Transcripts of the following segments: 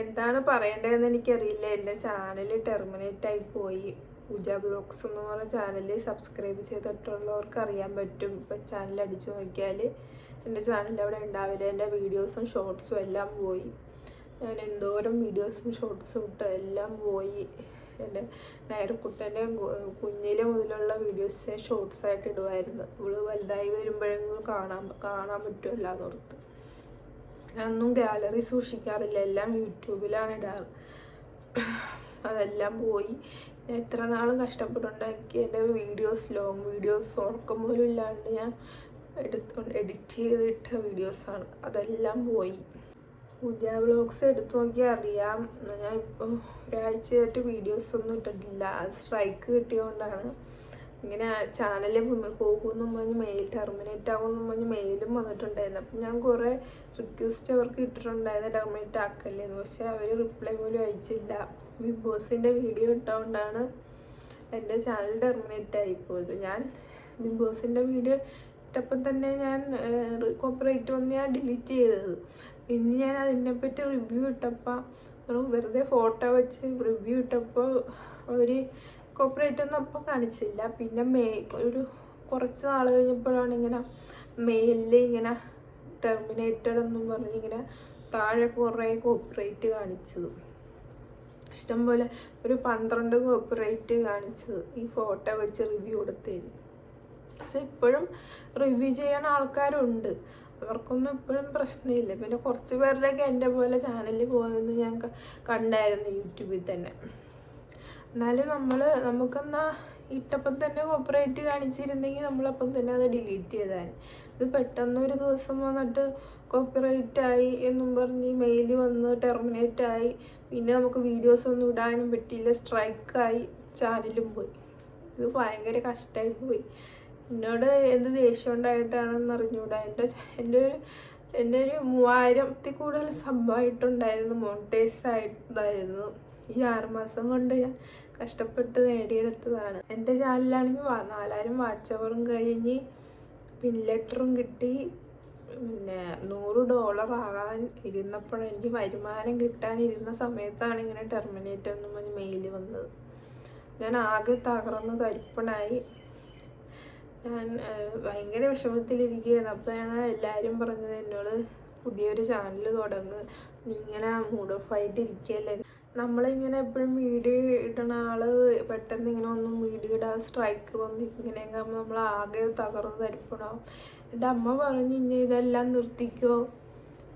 എന്താണ് പറയേണ്ടതെന്ന് എനിക്കറിയില്ല. എൻ്റെ ചാനൽ ടെർമിനേറ്റ് ആയി പോയി. പൂജ ബ്ലോഗ്സ് എന്ന് പറഞ്ഞ ചാനൽ സബ്സ്ക്രൈബ് ചെയ്തിട്ടുള്ളവർക്ക് അറിയാൻ പറ്റും. ഇപ്പം ചാനൽ അടിച്ചു നോക്കിയാൽ എൻ്റെ ചാനൽ അവിടെ ഉണ്ടാവില്ല. എൻ്റെ വീഡിയോസും ഷോർട്സും എല്ലാം പോയി. ഞാൻ എന്തോരം വീഡിയോസും ഷോർട്സും ഇട്ട് എല്ലാം പോയി. എൻ്റെ നയറക്കുട്ടൻ്റെ കുഞ്ഞിലെ മുതലുള്ള വീഡിയോസ് ഷോർട്സായിട്ട് ഇടുമായിരുന്നു. ഇവള് വലുതായി വരുമ്പോഴെങ്കിലും കാണാൻ പറ്റുമല്ലോ അതോർത്ത്. ഞാനൊന്നും ഗാലറി സൂക്ഷിക്കാറില്ല, എല്ലാം യൂട്യൂബിലാണ് ഇടാറ്. അതെല്ലാം പോയി. ഞാൻ എത്ര നാളും കഷ്ടപ്പെട്ടുണ്ടാക്കി എൻ്റെ വീഡിയോസ്, ലോങ് വീഡിയോസ് ഉറക്കം പോലും ഇല്ലാണ്ട് ഞാൻ എഡിറ്റ് ചെയ്തിട്ട വീഡിയോസാണ്. അതെല്ലാം പോയി. പൂജ വ്ളോഗ്സ് എടുത്തു നോക്കിയാൽ അറിയാം. ഞാൻ ഇപ്പോൾ ഒരാഴ്ചയായിട്ട് വീഡിയോസൊന്നും ഇട്ടിട്ടില്ല. അത് സ്ട്രൈക്ക് കിട്ടിയതുകൊണ്ടാണ്. ഇങ്ങനെ ചാനൽ പോകുമെന്നും പറഞ്ഞ് മെയിൽ ടെർമിനേറ്റ് ആകുമെന്നും പറഞ്ഞ് മെയിലും വന്നിട്ടുണ്ടായിരുന്നു. അപ്പം ഞാൻ കുറേ റിക്വസ്റ്റ് അവർക്ക് ഇട്ടിട്ടുണ്ടായിരുന്നു ടെർമിനേറ്റ് ആക്കല്ലേന്ന്. പക്ഷേ അവർ റിപ്ലൈ പോലും അയച്ചില്ല. ബിഗ് ബോസിൻ്റെ വീഡിയോ ഇട്ടുകൊണ്ടാണ് എൻ്റെ ചാനൽ ടെർമിനേറ്റ് ആയിപ്പോയത്. ഞാൻ ബിഗ് ബോസിൻ്റെ വീഡിയോ ഇട്ടപ്പം തന്നെ ഞാൻ കോപ്പറേറ്റ് വന്ന് ഞാൻ ഡിലീറ്റ് ചെയ്തത്. പിന്നെ ഞാൻ അതിനെപ്പറ്റി റിവ്യൂ ഇട്ടപ്പോൾ വെറുതെ ഫോട്ടോ വെച്ച് റിവ്യൂ ഇട്ടപ്പോൾ അവർ കോപ്പറേറ്റ് ഒന്നും അപ്പം കാണിച്ചില്ല. പിന്നെ ഒരു കുറച്ച് നാൾ കഴിഞ്ഞപ്പോഴാണ് ഇങ്ങനെ മെയിലിൽ ഇങ്ങനെ ടെർമിനേറ്റഡ് എന്നും പറഞ്ഞ് ഇങ്ങനെ താഴെ കുറേ കോപ്പറേറ്റ് കാണിച്ചത്. ഇഷ്ടംപോലെ ഒരു 12 കോപ്പറേറ്റ് കാണിച്ചത് ഈ ഫോട്ടോ വെച്ച് റിവ്യൂ കൊടുത്തതിന്. പക്ഷെ ഇപ്പോഴും റിവ്യൂ ചെയ്യാൻ ആൾക്കാരുണ്ട്, അവർക്കൊന്നും ഇപ്പോഴും പ്രശ്നമില്ല. പിന്നെ കുറച്ച് പേരുടെയൊക്കെ എൻ്റെ പോലെ ചാനലിൽ പോയെന്ന് ഞാൻ കണ്ടായിരുന്നു യൂട്യൂബിൽ തന്നെ. എന്നാലും നമുക്കെന്നാ ഇട്ടപ്പം തന്നെ കോപ്പറേറ്റ് കാണിച്ചിരുന്നെങ്കിൽ നമ്മളപ്പം തന്നെ അത് ഡിലീറ്റ് ചെയ്താൽ. ഇത് പെട്ടെന്ന് ഒരു ദിവസം വന്നിട്ട് കോപ്പിറൈറ്റായി എന്നും പറഞ്ഞ് മെയിൽ വന്ന് ടെർമിനേറ്റായി. പിന്നെ നമുക്ക് വീഡിയോസൊന്നും ഇടാനും പറ്റിയില്ല, സ്ട്രൈക്കായി, ചാനലും പോയി. ഇത് ഭയങ്കര കഷ്ടമായി പോയി. എന്നോട് എന്ത് ദേഷ്യം ഉണ്ടായിട്ടാണെന്ന് അറിഞ്ഞൂടാ. എൻ്റെ ഒരു 3000ൽ കൂടുതൽ സബ്ബായിട്ടുണ്ടായിരുന്നു, മോണിറ്റൈസ് ആയിട്ടായിരുന്നു. ഈ 6 മാസം കൊണ്ട് ഞാൻ കഷ്ടപ്പെട്ട് നേടിയെടുത്തതാണ്. എൻ്റെ ചാനലിലാണെങ്കിൽ 4000 വാച്ച് അവറും കഴിഞ്ഞ് പിൻ ലെറ്ററും കിട്ടി. പിന്നെ $100 ആകാൻ ഇരുന്നപ്പോഴാണ്, എനിക്ക് വരുമാനം കിട്ടാനിരുന്ന സമയത്താണ് ഇങ്ങനെ ടെർമിനേറ്റ് എന്നും പറഞ്ഞ് മെയിൽ വന്നത്. ഞാൻ ആകെ തകർന്ന് തരിപ്പണായി. ഞാൻ ഭയങ്കര വിഷമത്തിലിരിക്കുകയായിരുന്നു. അപ്പോഴാണ് എല്ലാവരും പറഞ്ഞത് എന്നോട്, പുതിയൊരു ചാനൽ തുടങ്ങ്, നീ ഇങ്ങനെ മൂഡ് ഓഫ് ആയിട്ട് ഇരിക്കുകയല്ലേ. നമ്മളിങ്ങനെ എപ്പോഴും വീഡിയോ ഇടുന്ന ആൾ പെട്ടെന്ന് ഇങ്ങനെ ഒന്നും വീഡിയോ ഇടാൻ സ്ട്രൈക്ക് വന്ന് ഇങ്ങനെയൊക്കെ ആകുമ്പോൾ നമ്മൾ ആകെ തകർന്ന് തരിപ്പണാവും. എൻ്റെ അമ്മ പറഞ്ഞു, ഇനി ഇതെല്ലാം നിർത്തിക്കോ,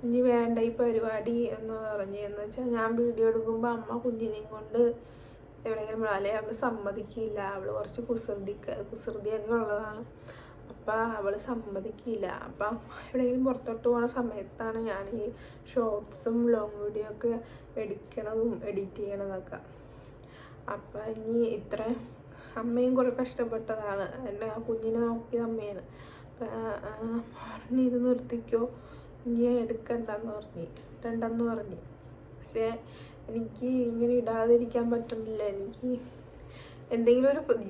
ഇനി വേണ്ട ഈ പരിപാടി എന്ന് പറഞ്ഞു. എന്ന് വെച്ചാൽ ഞാൻ വീഡിയോ എടുക്കുമ്പോൾ അമ്മ കുഞ്ഞിനെയും കൊണ്ട് എവിടെയെങ്കിലും അല്ലെ അവൾ സമ്മതിക്കില്ല. അവൾ കുറച്ച് കുസൃതിയൊക്കെ ഉള്ളതാണ്. അപ്പം അവൾ സമ്മതിക്കില്ല. അപ്പം എവിടെയെങ്കിലും പുറത്തോട്ട് പോകുന്ന സമയത്താണ് ഞാൻ ഈ ഷോർട്സും ലോങ് വീഡിയോ ഒക്കെ എടുക്കണതും എഡിറ്റ് ചെയ്യണതൊക്കെ. അപ്പം ഇനി അമ്മയും കുറേ കഷ്ടപ്പെട്ടതാണ്, എൻ്റെ ആ കുഞ്ഞിനെ നോക്കിയത് അമ്മയാണ്. അപ്പം ഇത് നിർത്തിക്കോ, ഇനി ഇടണ്ടെന്ന് പറഞ്ഞു. പക്ഷേ എനിക്ക് ഇങ്ങനെ ഇടാതിരിക്കാൻ പറ്റുന്നില്ല. എനിക്ക്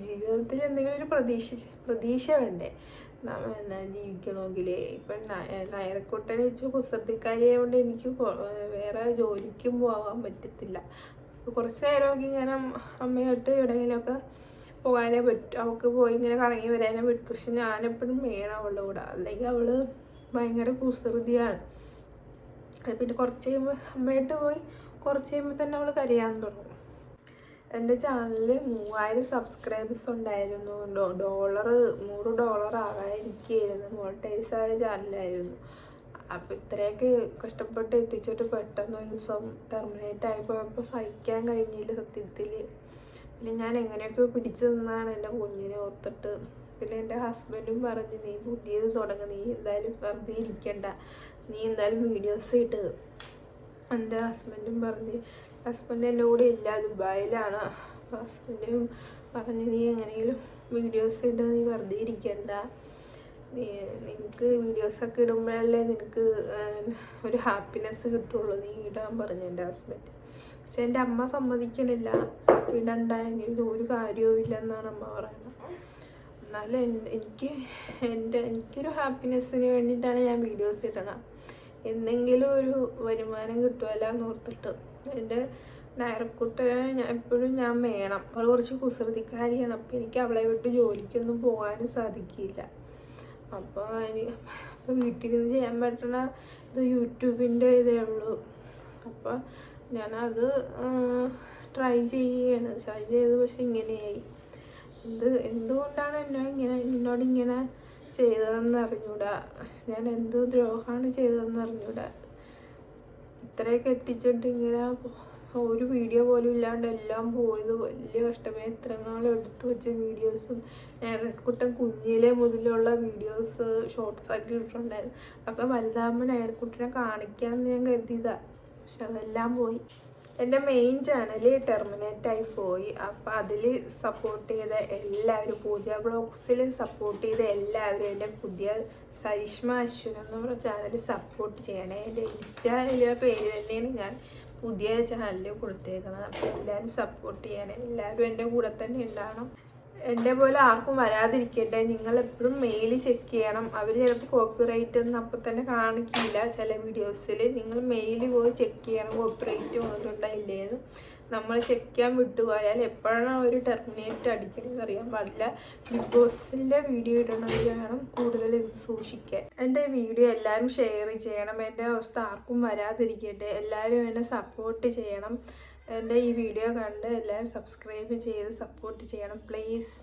ജീവിതത്തിൽ എന്തെങ്കിലും ഒരു പ്രതീക്ഷ വേണ്ടേ ജീവിക്കണമെങ്കിൽ. ഇപ്പം നയറക്കുട്ടനെ വെച്ച് കുസൃതിക്കാരിയായതുകൊണ്ട് എനിക്ക് വേറെ ജോലിക്കും പോകാൻ പറ്റത്തില്ല. കുറച്ച് നേരമൊക്കെ ഇങ്ങനെ അമ്മയായിട്ട് എവിടെയെങ്കിലുമൊക്കെ പോകാനേ പറ്റും, അവൾക്ക് പോയി ഇങ്ങനെ കറങ്ങി വരാനേ പറ്റും. പക്ഷെ ഞാനെപ്പോഴും വേണം അവളുടെ കൂടെ, അല്ലെങ്കിൽ അവൾ ഭയങ്കര കുസൃതിയാണ്. പിന്നെ കുറച്ച് കഴിയുമ്പോൾ അമ്മയായിട്ട് പോയി കുറച്ച് കഴിയുമ്പോൾ തന്നെ അവൾ കരയാൻ തുടങ്ങും. എൻ്റെ ചാനലിൽ 3000 സബ്സ്ക്രൈബേഴ്സ് ഉണ്ടായിരുന്നു. $100 ആകാതിരിക്കുകയായിരുന്നു. മോണിറ്റൈസായ ചാനലായിരുന്നു. അപ്പോൾ ഇത്രയൊക്കെ കഷ്ടപ്പെട്ട് എത്തിച്ചിട്ട് പെട്ടെന്ന് ഒരു ദിവസം ടെർമിനേറ്റ് ആയിപ്പോയപ്പോൾ സഹിക്കാൻ കഴിഞ്ഞില്ല സത്യത്തിൽ. പിന്നെ ഞാൻ എങ്ങനെയൊക്കെ പിടിച്ചു നിന്നാണ് എൻ്റെ കുഞ്ഞിനെ ഓർത്തിട്ട്. പിന്നെ എൻ്റെ ഹസ്ബൻഡും പറഞ്ഞ്, നീ പുതിയത് തുടങ്ങും, നീ എന്തായാലും വെറുതെ ഇരിക്കണ്ട, നീ എന്തായാലും വീഡിയോസ് ഇട്ട്. എൻ്റെ ഹസ്ബൻഡും ഹസ്ബൻഡ് എൻ്റെ കൂടെ ഇല്ല, ദുബായിലാണ്. അപ്പോൾ ഹസ്ബൻഡും പറഞ്ഞ്, നീ എങ്ങനെയെങ്കിലും വീഡിയോസ് ഇട്ട്, നീ വെറുതെ ഇരിക്കണ്ട, നിനക്ക് വീഡിയോസൊക്കെ ഇടുമ്പോഴല്ലേ നിനക്ക് ഒരു ഹാപ്പിനെസ് കിട്ടുള്ളൂ, നീ ഇടാൻ പറഞ്ഞു എൻ്റെ ഹസ്ബൻഡ്. പക്ഷെ എൻ്റെ അമ്മ സമ്മതിക്കണില്ല, ഇടണ്ട, ഇത് ഒരു കാര്യവും ഇല്ലെന്നാണ് അമ്മ പറയുന്നത്. എന്നാലും എനിക്കൊരു ഹാപ്പിനെസ്സിന് വേണ്ടിയിട്ടാണ് ഞാൻ വീഡിയോസ് ഇടണം. എന്തെങ്കിലും ഒരു വരുമാനം കിട്ടുമല്ലോ എന്ന് ഓർത്തിട്ട്. എൻ്റെ നയറക്കുട്ടനെ എപ്പോഴും ഞാൻ വേണം. അവൾ കുറച്ച് കുസൃതിക്കാരിയാണ്. അപ്പോൾ എനിക്ക് അവളെ വിട്ട് ജോലിക്കൊന്നും പോകാനും സാധിക്കില്ല. അപ്പോൾ വീട്ടിലിരുന്ന് ചെയ്യാൻ പറ്റണ ഇത് യൂട്യൂബിൻ്റെ ഇതേ ഉള്ളൂ. അപ്പോൾ ഞാനത് ട്രൈ ചെയ്ത് പക്ഷെ ഇങ്ങനെയായി. എന്തുകൊണ്ടാണ് എന്നോടിങ്ങനെ ചെയ്തതെന്ന് അറിഞ്ഞൂടാ. ഞാൻ എന്തോ ദ്രോഹമാണ് ചെയ്തതെന്ന് അറിഞ്ഞൂടാ. ഇത്രയൊക്കെ എത്തിച്ചിട്ട് ഇങ്ങനെ ഒരു വീഡിയോ പോലും ഇല്ലാണ്ട് എല്ലാം പോയത് വലിയ കഷ്ടമായി. എത്ര നാളും എടുത്തു വെച്ച വീഡിയോസും നയറക്കുട്ടൻ കുഞ്ഞിലെ മുതലുള്ള വീഡിയോസ് ഷോർട്സ് ആക്കി ഇട്ടിട്ടുണ്ടായിരുന്നു. ഒക്കെ വലുതാകുമ്പോൾ നയറക്കുട്ടനെ കാണിക്കാമെന്ന് ഞാൻ കരുതിയതാണ്. പക്ഷെ അതെല്ലാം പോയി. എൻ്റെ മെയിൻ ചാനൽ ടെർമിനേറ്റായി പോയി. അപ്പം അതിൽ സപ്പോർട്ട് ചെയ്ത എല്ലാവരും, പൂജ ബ്ലോഗ്സിൽ സപ്പോർട്ട് ചെയ്ത എല്ലാവരും എൻ്റെ പുതിയ സരിഷ്മ അശ്വിൻ എന്ന് പറഞ്ഞ ചാനൽ സപ്പോർട്ട് ചെയ്യണേ. എൻ്റെ ഇൻസ്റ്റായിലെ പേര് തന്നെയാണ് ഞാൻ പുതിയ ചാനലിൽ കൊടുത്തേക്കുന്നത്. അപ്പോൾ എല്ലാവരും സപ്പോർട്ട് ചെയ്യണേ. എല്ലാവരും എൻ്റെ കൂടെ തന്നെ ഉണ്ടാകണം. എൻ്റെ പോലെ ആർക്കും വരാതിരിക്കട്ടെ. നിങ്ങളെപ്പോഴും മെയിൽ ചെക്ക് ചെയ്യണം. അവർ ചിലപ്പോൾ കോപ്പിറൈറ്റ് ഒന്നും അപ്പോൾ തന്നെ കാണിക്കില്ല ചില വീഡിയോസിൽ. നിങ്ങൾ മെയിൽ പോയി ചെക്ക് ചെയ്യണം കോപ്പിറൈറ്റ് വന്നിട്ടുണ്ടായില്ലേന്ന്. നമ്മൾ ചെക്ക് ചെയ്യാൻ വിട്ടുപോയാൽ എപ്പോഴാണ് അവർ ടെർമിനേറ്റ് അടിക്കണമെന്ന് അറിയാൻ പാടില്ല. ബിഗ് ബോസിൻ്റെ വീഡിയോ ഇടണമെങ്കിൽ വേണം കൂടുതൽ ഇത് സൂക്ഷിക്കാൻ. എൻ്റെ വീഡിയോ എല്ലാവരും ഷെയർ ചെയ്യണം. എൻ്റെ അവസ്ഥ ആർക്കും വരാതിരിക്കട്ടെ. എല്ലാവരും എന്നെ സപ്പോർട്ട് ചെയ്യണം. എൻ്റെ ഈ വീഡിയോ കണ്ട് എല്ലാവരും സബ്സ്ക്രൈബ് ചെയ്ത് സപ്പോർട്ട് ചെയ്യണം പ്ലീസ്.